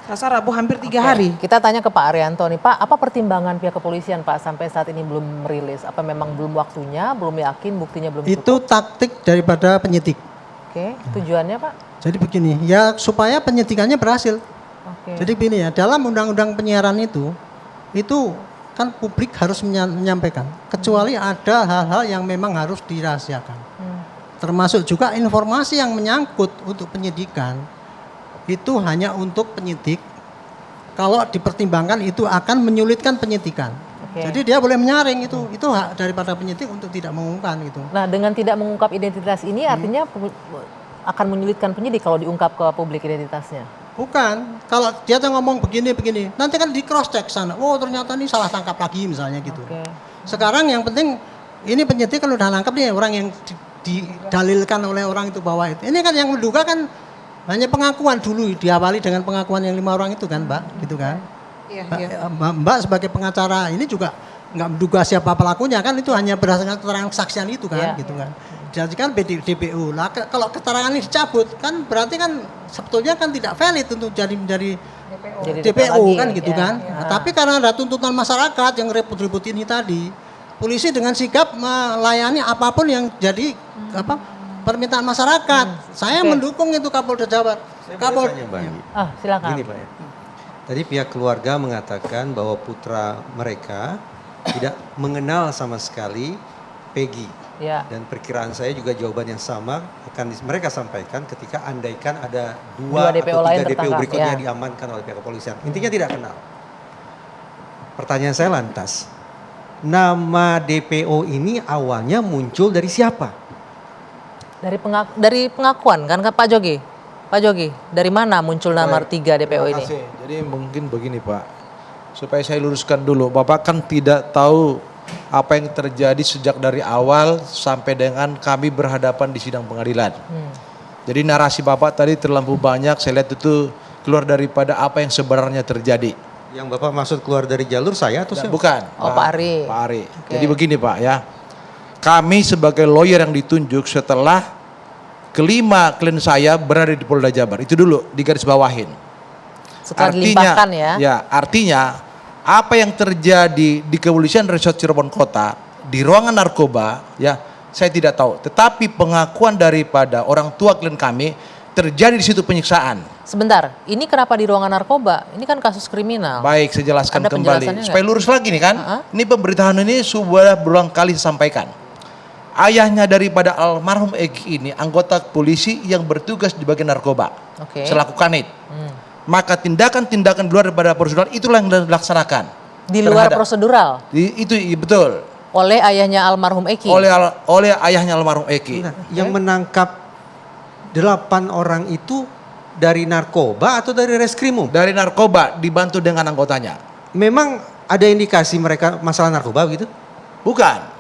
Selasa Rabu hampir 3 hari. Kita tanya ke Pak Arianto nih, Pak, apa pertimbangan pihak kepolisian Pak sampai saat ini belum merilis? Apa memang belum waktunya, belum yakin, buktinya belum cukup? Itu taktik daripada penyidik. Oke, tujuannya Pak? Jadi begini, ya supaya penyidikannya berhasil. Oke. Jadi begini ya, dalam undang-undang penyiaran itu kan publik harus menyampaikan. Kecuali ada hal-hal yang memang harus dirahasiakan. Termasuk juga informasi yang menyangkut untuk penyidikan. Itu hanya untuk penyidik. Kalau dipertimbangkan itu akan menyulitkan penyidikan. Jadi dia boleh menyaring itu hak daripada penyidik untuk tidak mengungkapkan itu. Nah, dengan tidak mengungkap identitas ini artinya akan menyulitkan penyidik kalau diungkap ke publik identitasnya. Bukan, kalau dia tuh ngomong begini, nanti kan di cross check sana. Oh ternyata ini salah tangkap lagi misalnya gitu. Sekarang yang penting ini penyidik kan udah nangkap nih orang yang didalilkan oleh orang itu bahwa itu. Ini kan yang menduga kan hanya pengakuan dulu, diawali dengan pengakuan yang 5 orang itu kan Mbak, gitu kan. Iya. Mbak sebagai pengacara ini juga nggak menduga siapa pelakunya kan, itu hanya berdasarkan keterangan kesaksian itu kan, gitu kan. Jadi kan DPO lah, kalau keterangan ini dicabut kan berarti kan sebetulnya kan tidak valid untuk menjadi DPO kan gitu kan. Nah, tapi karena ada tuntutan masyarakat yang ribut-ribut ini tadi, polisi dengan sigap melayani apapun yang jadi permintaan masyarakat. Saya mendukung itu Kapolda Jabar. Silakan. Gini Pak ya. Tadi pihak keluarga mengatakan bahwa putra mereka tidak mengenal sama sekali Peggy. Dan perkiraan saya juga jawaban yang sama akan mereka sampaikan ketika andaikan ada 2 atau 3 DPO berikutnya diamankan oleh pihak kepolisian. Intinya tidak kenal. Pertanyaan saya lantas, nama DPO ini awalnya muncul dari siapa? Dari pengakuan kan Pak Jogi? Pak Jogi, dari mana muncul nama 3 DPO ini? Jadi mungkin begini Pak, supaya saya luruskan dulu. Bapak kan tidak tahu apa yang terjadi sejak dari awal sampai dengan kami berhadapan di sidang pengadilan. Jadi narasi Bapak tadi terlalu banyak, saya lihat itu keluar daripada apa yang sebenarnya terjadi. Yang Bapak maksud keluar dari jalur saya atau siapa? Bukan. Pak Ari. Pak Ari. Jadi begini Pak ya, kami sebagai lawyer yang ditunjuk setelah kelima klien saya berada di Polda Jabar, itu dulu digaris bawahin. Setelah dilimpahkan ya. Ya, artinya apa yang terjadi di kepolisian Resort Cirebon Kota di ruangan narkoba ya saya tidak tahu. Tetapi pengakuan daripada orang tua klien kami terjadi di situ penyiksaan. Sebentar, ini kenapa di ruangan narkoba? Ini kan kasus kriminal. Baik, saya jelaskan kembali. Supaya lurus lagi nih kan. Ini pemberitaan ini sudah berulang kali disampaikan. Ayahnya daripada almarhum Egi ini anggota polisi yang bertugas di bagian narkoba. Selaku kanit. Maka tindakan-tindakan di luar daripada prosedural itulah yang dilaksanakan. Di luar prosedural? Itu betul. Oleh ayahnya almarhum Eki? Oleh ayahnya almarhum Eki. Yang menangkap 8 orang itu dari narkoba atau dari reskrimum? Dari narkoba dibantu dengan anggotanya. Memang ada indikasi mereka masalah narkoba gitu? Bukan.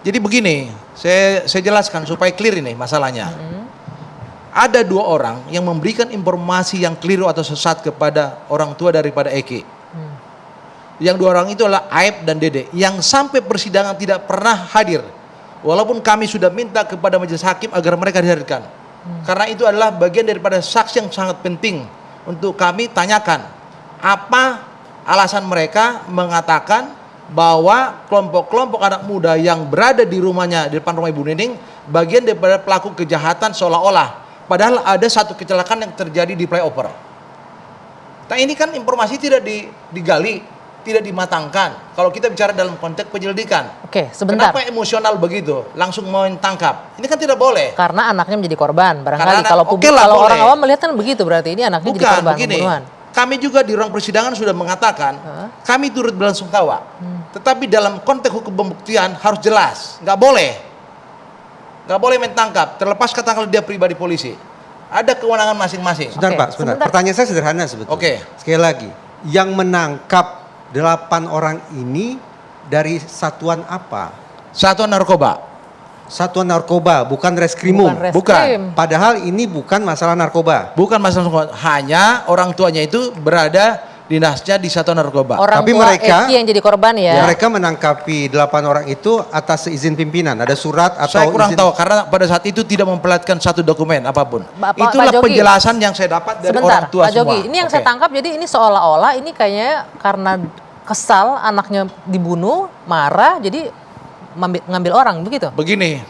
Jadi begini, saya jelaskan supaya clear ini masalahnya. Ada 2 orang yang memberikan informasi yang keliru atau sesat kepada orang tua daripada Eki. Yang 2 orang itu adalah Aib dan Dede yang sampai persidangan tidak pernah hadir. Walaupun kami sudah minta kepada majelis hakim agar mereka dihadirkan. Karena itu adalah bagian daripada saksi yang sangat penting untuk kami tanyakan. Apa alasan mereka mengatakan bahwa kelompok-kelompok anak muda yang berada di rumahnya, di depan rumah Ibu Nining, bagian daripada pelaku kejahatan seolah-olah. Padahal ada satu kecelakaan yang terjadi di flyover. Nah ini kan informasi tidak digali, tidak dimatangkan. Kalau kita bicara dalam konteks penyelidikan. Sebentar. Kenapa emosional begitu? Langsung mau tangkap. Ini kan tidak boleh. Karena anaknya menjadi korban. Barangkali kalau orang awam melihat kan begitu, berarti ini anaknya jadi korban pembunuhan. Kami juga di ruang persidangan sudah mengatakan, kami turut belasungkawa. Tetapi dalam konteks hukum pembuktian harus jelas. Nggak boleh. Nggak boleh main tangkap, terlepas katakanlah dia pribadi polisi. Ada kewenangan masing-masing. Sebentar Pak, sebentar. Pertanyaan saya sederhana sebetulnya. Sekali lagi, yang menangkap 8 orang ini dari satuan apa? Satuan narkoba. Satuan narkoba, bukan reskrimum. Bukan. Padahal ini bukan masalah narkoba. Bukan masalah narkoba. Hanya orang tuanya itu berada dinasnya di satuan narkoba. Orang Tapi tua mereka- Eki yang jadi korban ya. Mereka menangkapi 8 orang itu atas izin pimpinan. Ada surat atau Saya kurang izin? tahu karena pada saat itu tidak memperlihatkan satu dokumen apapun. Itulah Pak Jogi, penjelasan yang saya dapat dari orang sebentar, tua Pak semua. Jogi, ini yang Oke. saya tangkap jadi ini seolah-olah ini kayaknya karena kesal anaknya dibunuh, marah, jadi ngambil orang begitu. Begini,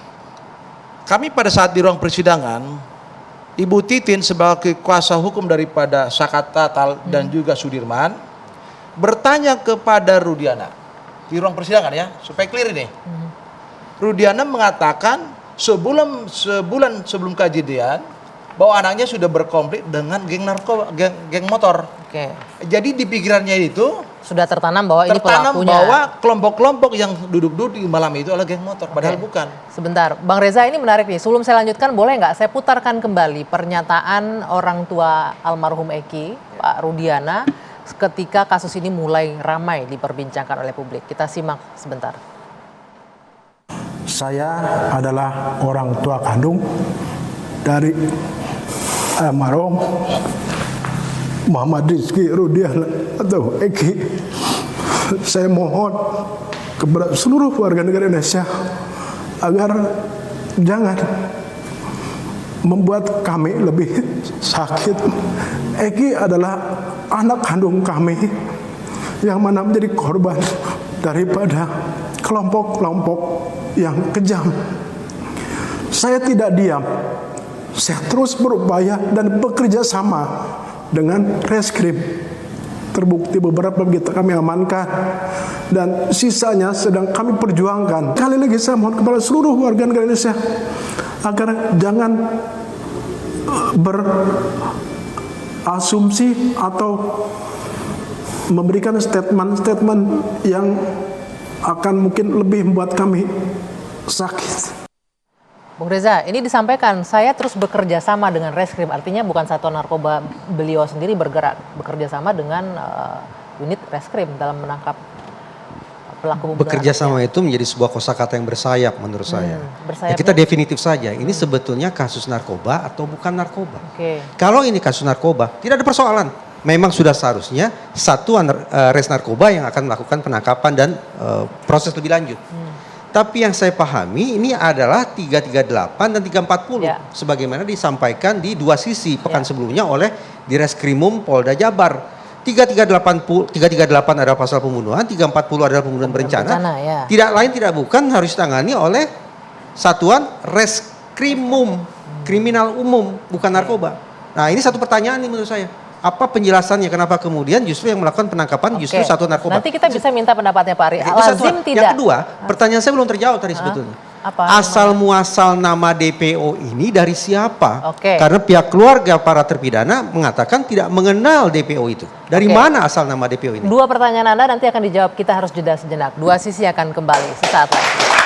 kami pada saat di ruang persidangan, Ibu Titin sebagai kuasa hukum daripada Sakat Tatal dan juga Sudirman bertanya kepada Rudiana di ruang persidangan ya, supaya clear ini. Rudiana mengatakan sebulan sebelum kejadian bahwa anaknya sudah berkonflik dengan geng narkoba, geng motor. Oke. Jadi di pikirannya itu Sudah tertanam bahwa ini tertanam pelakunya. bahwa kelompok-kelompok yang duduk-duduk di malam itu adalah geng motor, padahal Oke. bukan. Sebentar, Bang Reza ini menarik nih. Sebelum saya lanjutkan, boleh nggak saya putarkan kembali pernyataan orang tua almarhum Eki, Pak Rudiana, ketika kasus ini mulai ramai diperbincangkan oleh publik. Kita simak sebentar. Saya adalah orang tua kandung dari almarhum Muhammad Rizky Rudiana atau Eki. Saya mohon kepada seluruh warga negara Indonesia agar jangan membuat kami lebih sakit. Eki adalah anak kandung kami yang mana menjadi korban daripada kelompok-kelompok yang kejam. Saya tidak diam. Saya terus berupaya dan bekerja sama dengan reskrim. Terbukti beberapa kita kami amankan dan sisanya sedang kami perjuangkan. Kali lagi saya mohon kepada seluruh warga negara Indonesia agar jangan berasumsi atau memberikan statement-statement yang akan mungkin lebih membuat kami sakit. Bung Reza, ini disampaikan saya terus bekerja sama dengan reskrim, artinya bukan satuan narkoba beliau sendiri bergerak, bekerja sama dengan unit reskrim dalam menangkap pelaku pembunuhan. Bekerja sama itu menjadi sebuah kosakata yang bersayap menurut saya. bersayapnya- Ya, kita definitif saja, ini sebetulnya kasus narkoba atau bukan narkoba. Oke. Kalau ini kasus narkoba, tidak ada persoalan. Memang sudah seharusnya satuan res narkoba yang akan melakukan penangkapan dan proses lebih lanjut. Tapi yang saya pahami ini adalah 338 dan 340 Ya. sebagaimana disampaikan di dua sisi pekan Ya. sebelumnya oleh Direskrimum Polda Jabar. 338 adalah pasal pembunuhan, 340 adalah pembunuhan berencana. ya. Tidak lain tidak bukan harus ditangani oleh satuan Reskrimum, kriminal umum, bukan narkoba. Nah, ini satu pertanyaan nih menurut saya. Apa penjelasannya kenapa kemudian justru yang melakukan penangkapan justru Oke. satuan narkoba? Nanti kita bisa minta pendapatnya Pak Ari. Itu satu. Lazim tidak. Yang kedua, pertanyaan saya belum terjawab tadi sebetulnya. Apa? Asal muasal nama DPO ini dari siapa? Oke. Karena pihak keluarga para terpidana mengatakan tidak mengenal DPO itu. Dari Oke. mana asal nama DPO ini? Dua pertanyaan Anda nanti akan dijawab, kita harus jeda sejenak. Dua sisi akan kembali sesaat lagi.